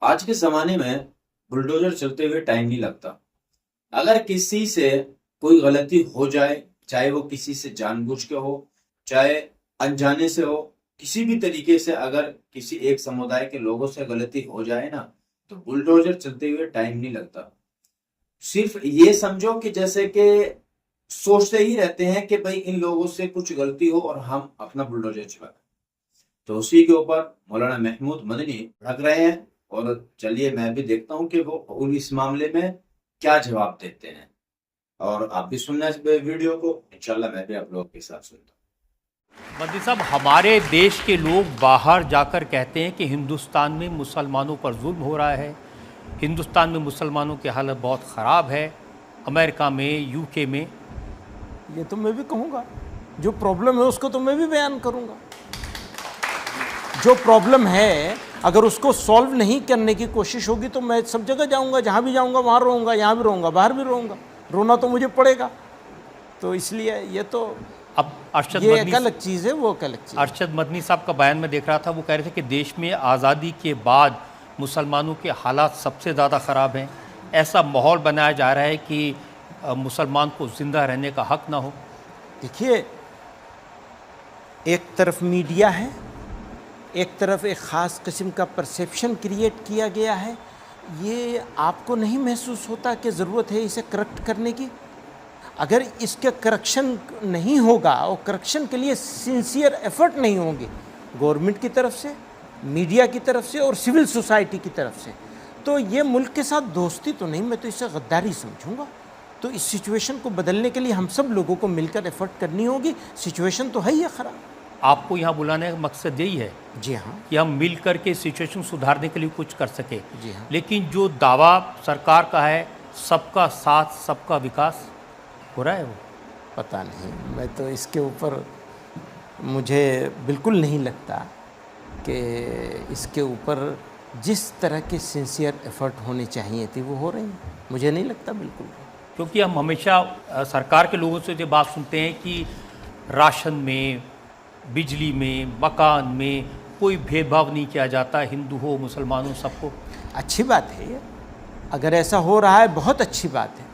आज के ज़माने में बुलडोज़र चलते हुए टाइम नहीं लगता। अगर किसी से कोई गलती हो जाए, चाहे वो किसी से जानबूझ के हो, चाहे अनजाने से हो, किसी भी तरीके से अगर किसी एक समुदाय के लोगों से गलती हो जाए ना, तो बुलडोज़र चलते हुए टाइम नहीं लगता। सिर्फ ये समझो कि जैसे कि सोचते ही रहते हैं कि भाई इन लोगों से कुछ गलती हो और हम अपना बुलडोज़र चलाएँ। तो उसी के ऊपर मौलाना महमूद मदनी भड़क रहे हैं और चलिए मैं भी देखता हूँ कि वो उन इस मामले में क्या जवाब देते हैं। और आप भी सुनना इस वीडियो को, इंशाल्लाह मैं भी आप लोगों के साथ सुनता हूँ। मोदी साहब, हमारे देश के लोग बाहर जाकर कहते हैं कि हिंदुस्तान में मुसलमानों पर जुल्म हो रहा है, हिंदुस्तान में मुसलमानों की हालत बहुत ख़राब है, अमेरिका में, यूके में। ये तो मैं भी कहूँगा, जो प्रॉब्लम है उसको तो मैं भी बयान करूँगा। जो प्रॉब्लम है अगर उसको सॉल्व नहीं करने की कोशिश होगी तो मैं सब जगह जाऊँगा, जहाँ भी जाऊँगा वहाँ रहूँगा, यहाँ भी रहूँगा, बाहर भी रहूँगा, रोना तो मुझे पड़ेगा। तो इसलिए ये तो अब ये एक अलग चीज़ है, वो एक अलग चीज़। अरशद मदनी साहब का बयान में देख रहा था, वो कह रहे थे कि देश में आज़ादी के बाद मुसलमानों के हालात सबसे ज़्यादा ख़राब हैं। ऐसा माहौल बनाया जा रहा है कि मुसलमान को ज़िंदा रहने का हक़ ना हो। देखिए, एक तरफ मीडिया है, एक तरफ एक ख़ास किस्म का परसेप्शन क्रिएट किया गया है। ये आपको नहीं महसूस होता कि ज़रूरत है इसे करेक्ट करने की? अगर इसके करेक्शन नहीं होगा और करेक्शन के लिए सिंसियर एफर्ट नहीं होंगे गवर्नमेंट की तरफ से, मीडिया की तरफ से और सिविल सोसाइटी की तरफ से, तो ये मुल्क के साथ दोस्ती तो नहीं, मैं तो इसे गद्दारी समझूंगा। तो इस सिचुएशन को बदलने के लिए हम सब लोगों को मिलकर एफर्ट करनी होगी। सिचुएशन तो है ही ख़राब। आपको यहाँ बुलाने का मकसद यही है जी हाँ, कि हम मिल कर के सिचुएशन सुधारने के लिए कुछ कर सके। जी हाँ। लेकिन जो दावा सरकार का है, सबका साथ सबका विकास, हो रहा है वो? पता नहीं, मैं तो इसके ऊपर मुझे बिल्कुल नहीं लगता कि इसके ऊपर जिस तरह के सिंसियर एफर्ट होने चाहिए थे वो हो रही हैं। मुझे नहीं लगता बिल्कुल। क्योंकि हम हमेशा सरकार के लोगों से जो बात सुनते हैं कि राशन में, बिजली में, मकान में कोई भेदभाव नहीं किया जाता, हिंदू हो मुसलमान हो सबको। अच्छी बात है ये, अगर ऐसा हो रहा है बहुत अच्छी बात है,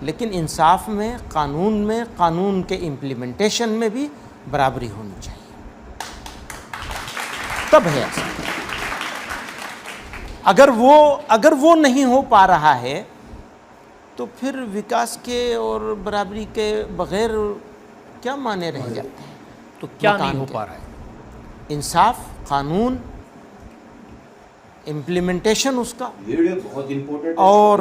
लेकिन इंसाफ में, कानून के इम्प्लीमेंटेशन में भी बराबरी होनी चाहिए, तब है ऐसा। अगर वो नहीं हो पा रहा है तो फिर विकास के और बराबरी के बगैर क्या माने रह जाते हैं? तो क्या नहीं हो पा रहा है? इंसाफ, कानून, इम्प्लीमेंटेशन उसका, वीडियो बहुत इम्पोर्टेंट है और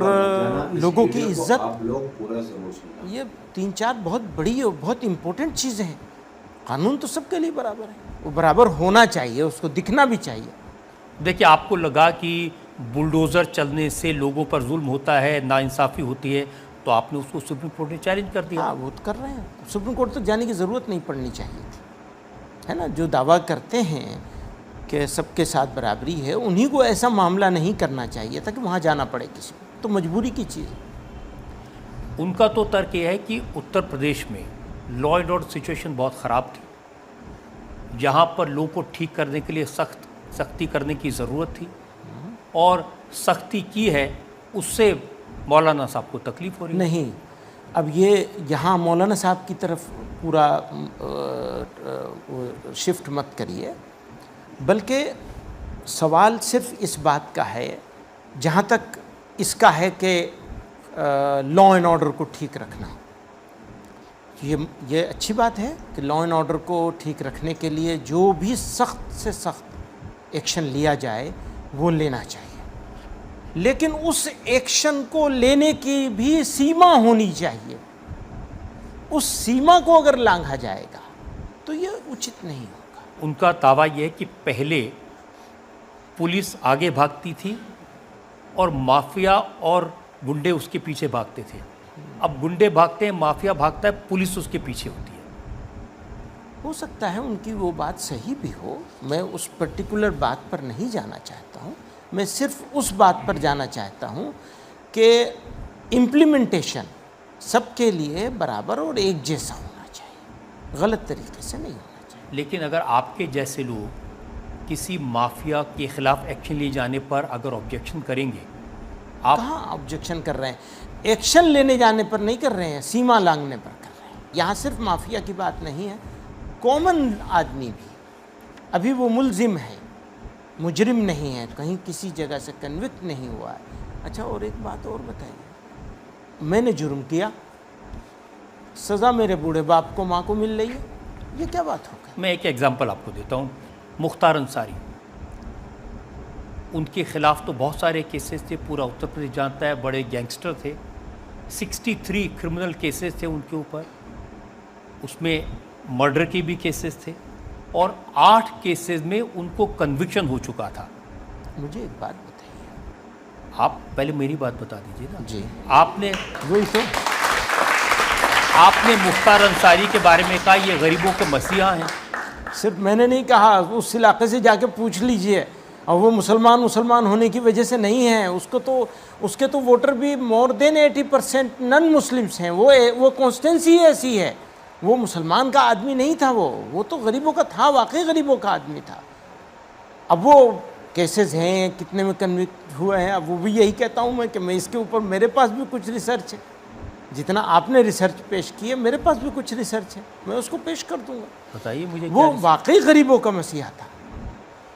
इस लोगों की वीडियो को इज्जत, आप लोग पूरा जरूर सुनना। ये 3-4 बहुत बड़ी और बहुत इम्पोर्टेंट चीज़ें हैं। कानून तो सबके लिए बराबर है, वो बराबर होना चाहिए, उसको दिखना भी चाहिए। देखिए, आपको लगा कि बुलडोज़र चलने से लोगों पर जुल्म होता है, नाइंसाफ़ी होती है, तो आपने उसको सुप्रीम कोर्ट ने चैलेंज कर दिया। हाँ, वो तो कर रहे हैं। सुप्रीम कोर्ट तक जाने की ज़रूरत नहीं पड़नी चाहिए थी, है ना। जो दावा करते हैं कि सबके साथ बराबरी है, उन्हीं को ऐसा मामला नहीं करना चाहिए था कि वहाँ जाना पड़े किसी को, तो मजबूरी की चीज़ है। उनका तो तर्क ये है कि उत्तर प्रदेश में लॉ एंड ऑर्डर सिचुएशन बहुत ख़राब थी, जहाँ पर लोगों को ठीक करने के लिए सख्ती करने की ज़रूरत थी, और सख्ती की है, उससे मौलाना साहब को तकलीफ़ हो रही है। नहीं, अब ये यहाँ मौलाना साहब की तरफ पूरा शिफ्ट मत करिए, बल्कि सवाल सिर्फ इस बात का है, जहाँ तक इसका है कि लॉ एंड ऑर्डर को ठीक रखना। ये अच्छी बात है कि लॉ एंड ऑर्डर को ठीक रखने के लिए जो भी सख्त से सख्त एक्शन लिया जाए वो लेना चाहिए, लेकिन उस एक्शन को लेने की भी सीमा होनी चाहिए। उस सीमा को अगर लांघा जाएगा तो ये उचित नहीं होगा। उनका दावा यह है कि पहले पुलिस आगे भागती थी और माफिया और गुंडे उसके पीछे भागते थे। अब गुंडे भागते हैं, माफिया भागता है, पुलिस उसके पीछे होती है। हो सकता है उनकी वो बात सही भी हो, मैं उस पर्टिकुलर बात पर नहीं जाना चाहता हूँ। मैं सिर्फ उस बात पर जाना चाहता हूँ कि इम्प्लीमेंटेशन सबके लिए बराबर और एक जैसा होना चाहिए, गलत तरीके से नहीं होना चाहिए। लेकिन अगर आपके जैसे लोग किसी माफिया के खिलाफ एक्शन लिए जाने पर अगर ऑब्जेक्शन करेंगे आप? कहाँ ऑब्जेक्शन कर रहे हैं? एक्शन लेने जाने पर नहीं कर रहे हैं, सीमा लांघने पर कर रहे हैं। यहाँ सिर्फ माफिया की बात नहीं है, कॉमन आदमी भी अभी वो मुलजिम है, मुजरिम नहीं है, कहीं किसी जगह से कन्विक्ट नहीं हुआ है। अच्छा, और एक बात और बताइए, मैंने जुर्म किया, सज़ा मेरे बूढ़े बाप को, माँ को मिल रही है, ये क्या बात होगा? मैं एक एग्जांपल आपको देता हूँ। मुख्तार अंसारी, उनके खिलाफ तो बहुत सारे केसेस थे, पूरा उत्तर प्रदेश जानता है, बड़े गैंगस्टर थे। 63 क्रिमिनल केसेस थे उनके ऊपर, उसमें मर्डर के भी केसेस थे और 8 केसेस में उनको कन्विक्शन हो चुका था। मुझे एक बात बताइए। आप पहले मेरी बात बता दीजिए ना जी, आपने वही तो। आपने मुख्तार अंसारी के बारे में कहा ये गरीबों के मसीहा हैं। सिर्फ मैंने नहीं कहा, उस इलाके से जाके पूछ लीजिए, और वो मुसलमान होने की वजह से नहीं है, उसके तो वोटर भी मोर देन 80% नॉन मुस्लिम्स हैं। वो कॉन्स्टेंसी ऐसी है, वो मुसलमान का आदमी नहीं था, वो तो गरीबों का था, वाकई गरीबों का आदमी था। अब वो केसेस हैं, कितने में कन्विक्ट हुए हैं, अब वो भी यही कहता हूँ मैं कि मैं इसके ऊपर, मेरे पास भी कुछ रिसर्च है, जितना आपने रिसर्च पेश की है मेरे पास भी कुछ रिसर्च है, मैं उसको पेश कर दूंगा। बताइए मुझे, वो वाकई गरीबों का मसीहा था।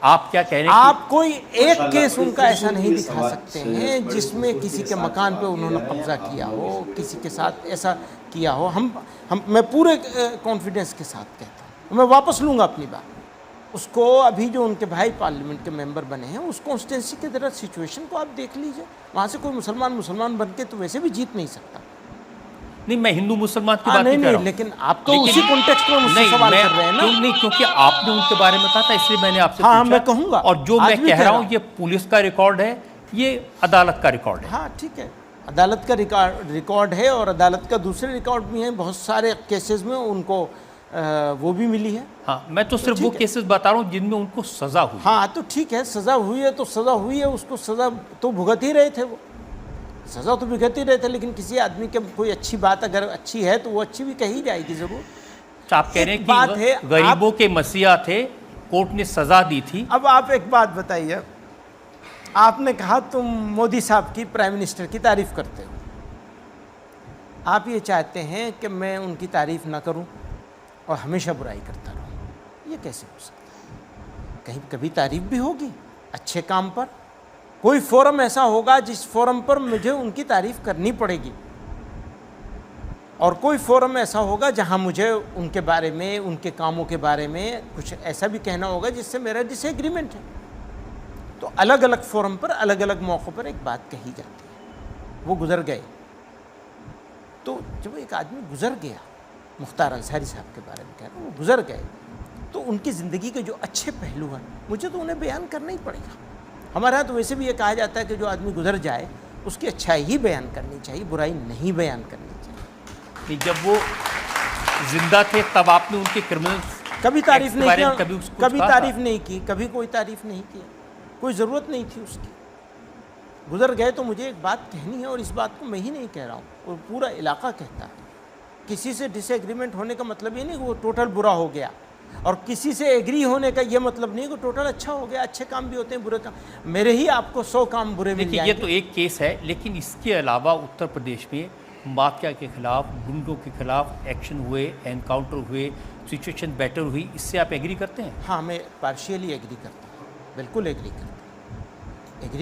आप क्या कह रहे हैं? आप कोई एक केस उनका ऐसा नहीं दिखा सकते हैं जिसमें किसी के मकान पे उन्होंने कब्जा किया हो, किसी के साथ ऐसा किया हो। मैं पूरे कॉन्फिडेंस के साथ कहता हूँ, मैं वापस लूँगा अपनी बात। उसको अभी जो उनके भाई पार्लियामेंट के मेंबर बने हैं, उस कॉन्स्टिट्यूंसी के तरह सिचुएशन को आप देख लीजिए, वहाँ से कोई मुसलमान बन के तो वैसे भी जीत नहीं सकता। नहीं, मैं हिंदू मुसलमान की बात नहीं कर रहा हूं। लेकिन आप तो उसी कॉन्टेक्स्ट में मुझसे सवाल कर रहे हैं ना। नहीं, क्योंकि आपने उनके बारे में कहा था इसलिए मैंने आपसे हाँ, पूछा। मैं कहूँगा। और जो मैं कह रहा हूँ ये पुलिस का रिकॉर्ड है, ये अदालत का रिकॉर्ड है। हाँ ठीक है, अदालत का रिकॉर्ड है, और अदालत का दूसरे रिकॉर्ड भी हैं, बहुत सारे केसेस में उनको वो भी मिली है। हाँ, मैं तो सिर्फ वो केसेस बता रहा हूँ जिनमें उनको सजा हुई। हाँ तो ठीक है, सज़ा हुई है तो सज़ा हुई है, उसको सज़ा तो भुगत ही रहे थे, वो सज़ा तो भुगत ही रहे थे। लेकिन किसी आदमी के कोई अच्छी बात अगर अच्छी है तो वो अच्छी भी कही जाएगी ज़रूर। तो आप कह रहे हैं कि गरीबों के मसीहा थे, कोर्ट ने सज़ा दी थी। अब आप एक बात बताइए, आपने कहा तुम मोदी साहब की, प्राइम मिनिस्टर की तारीफ़ करते हो, आप ये चाहते हैं कि मैं उनकी तारीफ़ ना करूं और हमेशा बुराई करता रहूं, ये कैसे हो सकता है? कहीं कभी तारीफ़ भी होगी अच्छे काम पर, कोई फोरम ऐसा होगा जिस फोरम पर मुझे उनकी तारीफ़ करनी पड़ेगी, और कोई फोरम ऐसा होगा जहां मुझे उनके बारे में, उनके कामों के बारे में कुछ ऐसा भी कहना होगा जिससे मेरा डिसएग्रीमेंट है। तो अलग अलग फोरम पर, अलग अलग मौक़ों पर एक बात कही जाती है। वो गुज़र गए, तो जब एक आदमी गुज़र गया, मुख्तार अंसारी साहब के बारे में कह रहा हूँ, वो गुज़र गए, तो उनकी ज़िंदगी के जो अच्छे पहलू हैं मुझे तो उन्हें बयान करना ही पड़ेगा। हमारे यहाँ तो वैसे भी ये कहा जाता है कि जो आदमी गुज़र जाए उसकी अच्छाई ही बयान करनी चाहिए, बुराई नहीं बयान करनी चाहिए। कि जब वो जिंदा थे तब आपने उनके क्रिमिनल कभी तारीफ़ नहीं किया, कभी तारीफ़ था? नहीं की, कभी कोई तारीफ़ नहीं की, कोई ज़रूरत नहीं थी उसकी। गुज़र गए तो मुझे एक बात कहनी है, और इस बात को मैं ही नहीं कह रहा हूँ, और पूरा इलाका कहता है। किसी से डिसएग्रीमेंट होने का मतलब ये नहीं कि वो टोटल बुरा हो गया, और किसी से एग्री होने का ये मतलब नहीं कि टोटल अच्छा हो गया। अच्छे काम भी होते हैं, बुरे काम, मेरे ही आपको 100 काम बुरे मिल जाएंगे। ये तो एक केस है, लेकिन इसके अलावा उत्तर प्रदेश में माफिया के खिलाफ, गुंडों के खिलाफ एक्शन हुए, एनकाउंटर हुए, सिचुएशन बेटर हुई, इससे आप एग्री करते हैं? हाँ, मैं पार्शियली एग्री करता हूँ, बिल्कुल एग्री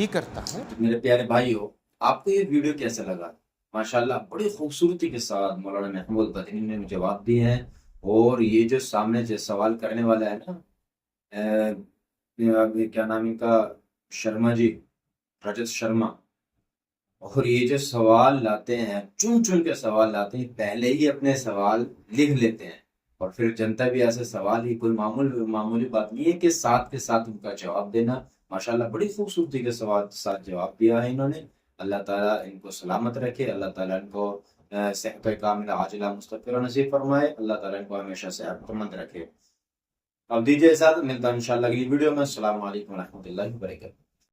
करता हूँ। मेरे प्यारे भाइयों, आपको ये वीडियो कैसा लगा? माशाल्लाह बड़ी खूबसूरती के साथ मौलाना महमूद बदनी ने जवाब दिए हैं, और ये जो सामने जो सवाल करने वाला है ना, क्या नाम इनका, शर्मा जी, रजत शर्मा, और ये जो सवाल लाते हैं, चुन चुन के सवाल लाते हैं, पहले ही अपने सवाल लिख लेते हैं, और फिर जनता भी ऐसे सवाल ही, कोई मामूली बात नहीं है कि साथ के साथ उनका जवाब देना। माशाल्लाह बड़ी खूबसूरती के साथ जवाब दिया है इन्होंने। अल्लाह ताला इनको सलामत रखे, अल्लाह ताला इनको सेहत कामिला आजिला मुस्तक़बिला नसीब फरमाए, अल्लाह ताला इनको हमेशा सेहतमंद रखे। अब दीजिए इजाज़त, मिलता है इंशाअल्लाह अगली वीडियो में। अस्सलामु अलैकुम व रहमतुल्लाहि व बरकातहू।